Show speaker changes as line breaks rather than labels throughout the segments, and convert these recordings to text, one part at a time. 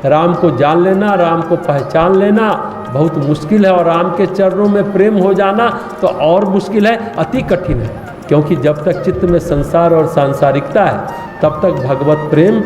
राम को जान लेना, राम को पहचान लेना बहुत मुश्किल है, और राम के चरणों में प्रेम हो जाना तो और मुश्किल है, अति कठिन है। क्योंकि जब तक चित्त में संसार और सांसारिकता है तब तक भगवत प्रेम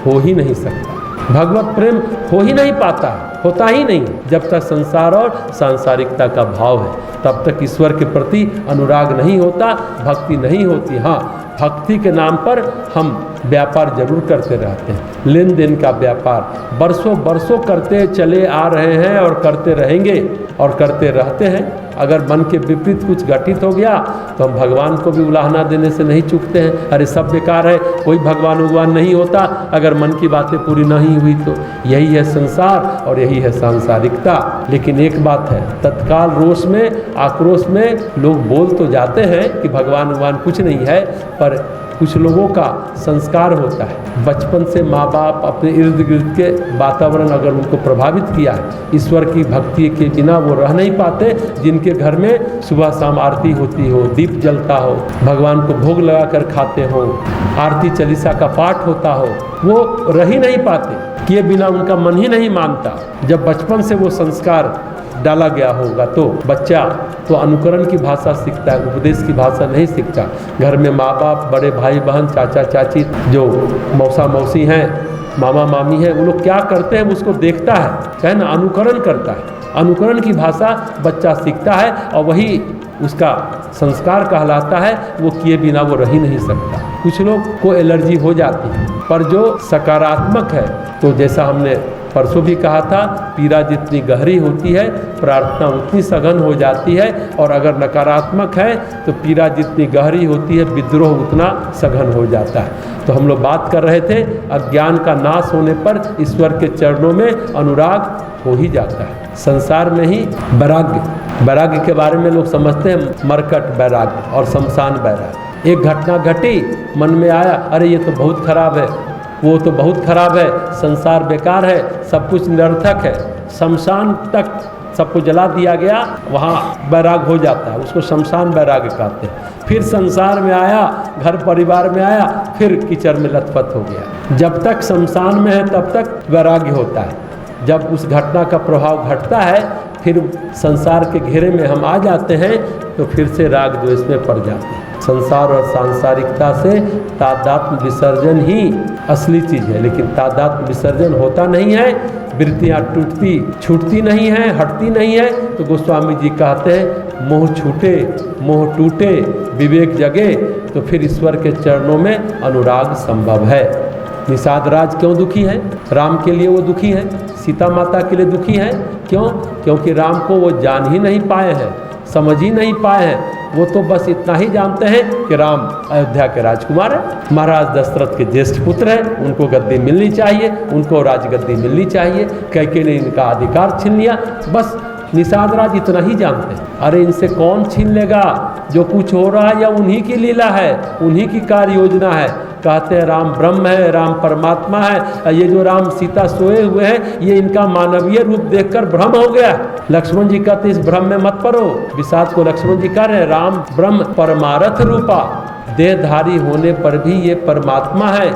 हो ही नहीं सकता, भगवत प्रेम हो ही नहीं पाता, होता ही नहीं। जब तक संसार और सांसारिकता का भाव है तब तक ईश्वर के प्रति अनुराग नहीं होता, भक्ति नहीं होती। हाँ, भक्ति के नाम पर हम व्यापार जरूर करते रहते हैं, लेन देन का व्यापार बरसों बरसों करते चले आ रहे हैं और करते रहेंगे और करते रहते हैं। अगर मन के विपरीत कुछ घटित हो गया तो हम भगवान को भी उलाहना देने से नहीं चूकते हैं, अरे सब बेकार है, कोई भगवान नहीं होता अगर मन की बातें पूरी नहीं हुई तो। यही है संसार और यही है सांसारिकता। लेकिन एक बात है, तत्काल रोष में आक्रोश में लोग बोल तो जाते हैं कि भगवान कुछ नहीं है, पर कुछ लोगों का संस्कार होता है, बचपन से माँ बाप अपने इर्द गिर्द के वातावरण अगर उनको प्रभावित किया है, ईश्वर की भक्ति के बिना वो रह नहीं पाते। जिनके घर में सुबह शाम आरती होती हो, दीप जलता हो, भगवान को भोग लगा कर खाते हो, आरती चालीसा का पाठ होता हो, वो रह ही नहीं पाते, किए बिना उनका मन ही नहीं मानता। जब बचपन से वो संस्कार डाला गया होगा तो बच्चा तो अनुकरण की भाषा सीखता है, उपदेश की भाषा नहीं सीखता। घर में माँ बाप, बड़े भाई बहन, चाचा चाची, जो मौसा मौसी हैं, मामा मामी हैं, वो लोग क्या करते हैं उसको देखता है ना, अनुकरण करता है। अनुकरण की भाषा बच्चा सीखता है और वही उसका संस्कार कहलाता है। वो किए बिना वो रह ही नहीं सकता। कुछ लोग को एलर्जी हो जाती है, पर जो सकारात्मक है तो जैसा हमने परसों भी कहा था, पीड़ा जितनी गहरी होती है प्रार्थना उतनी सघन हो जाती है, और अगर नकारात्मक है तो पीड़ा जितनी गहरी होती है विद्रोह उतना सघन हो जाता है। तो हम लोग बात कर रहे थे, अज्ञान का नाश होने पर ईश्वर के चरणों में अनुराग हो ही जाता है। संसार में ही वैराग्य के बारे में लोग समझते हैं मरकट वैराग्य और शमशान वैराग्य। एक घटना घटी, मन में आया अरे ये तो बहुत खराब है, वो तो बहुत खराब है, संसार बेकार है, सब कुछ निरर्थक है, शमशान तक सबको जला दिया गया, वहाँ वैराग हो जाता है, उसको शमशान वैराग्य कहते हैं। फिर संसार में आया, घर परिवार में आया, फिर कीचड़ में लथपथ हो गया। जब तक शमशान में है तब तक वैराग्य होता है, जब उस घटना का प्रभाव घटता है फिर संसार के घेरे में हम आ जाते हैं तो फिर से राग द्वेष में पड़ जाते हैं। संसार और सांसारिकता से तादात्म्य विसर्जन ही असली चीज़ है, लेकिन तादात्म्य विसर्जन होता नहीं है, वृत्तियाँ छूटती नहीं है, हटती नहीं है। तो गोस्वामी जी कहते हैं मोह छूटे, मोह टूटे, विवेक जगे तो फिर ईश्वर के चरणों में अनुराग संभव है। निषाद राज क्यों दुखी है? राम के लिए वो दुखी है, सीता माता के लिए दुखी है। क्यों? क्योंकि राम को वो जान ही नहीं पाए हैं, समझ ही नहीं पाए हैं। वो तो बस इतना ही जानते हैं कि राम अयोध्या के राजकुमार है, महाराज दशरथ के ज्येष्ठ पुत्र हैं, उनको गद्दी मिलनी चाहिए, उनको राजगद्दी मिलनी चाहिए। कैकेयी ने इनका अधिकार छीन लिया, बस निषाद राज इतना ही जानते हैं। अरे इनसे कौन छीन लेगा? जो कुछ हो रहा है या उन्हीं की लीला है, उन्हीं की कार्य योजना है। कहते हैं राम ब्रह्म है, राम परमात्मा है। ये जो राम सीता सोए हुए हैं ये इनका मानवीय रूप देखकर भ्रम हो गया। लक्ष्मण जी कहते इस भ्रम में मत पड़ो। विषाद को लक्ष्मण जी कह रहे हैं राम ब्रह्म परमारथ रूपा, देहधारी होने पर भी ये परमात्मा है।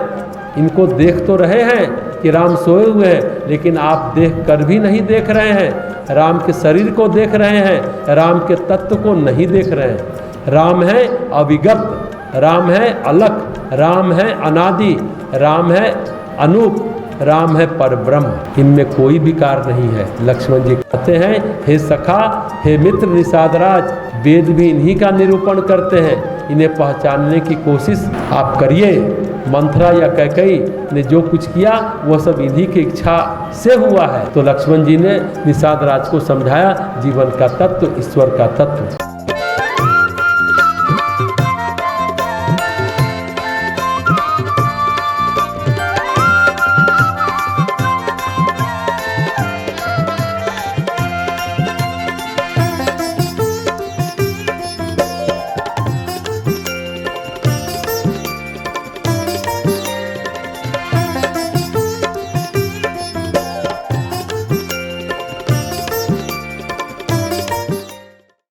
इनको देख तो रहे हैं कि राम सोए हुए हैं, लेकिन आप देख कर भी नहीं देख रहे हैं। राम के शरीर को देख रहे हैं, राम के तत्व को नहीं देख रहे हैं। राम है अविगत, राम है अलख, राम है अनादि, राम है अनूप, राम है परब्रह्म। इनमें कोई विकार नहीं है। लक्ष्मण जी कहते हैं हे सखा, हे मित्र निषादराज, वेद भी इन्हीं का निरूपण करते हैं, इन्हें पहचानने की कोशिश आप करिए। मंथरा या कैकेयी ने जो कुछ किया वो सब इन्हीं की इच्छा से हुआ है। तो लक्ष्मण जी ने निषाद राज को समझाया जीवन का तत्व, ईश्वर का तत्व।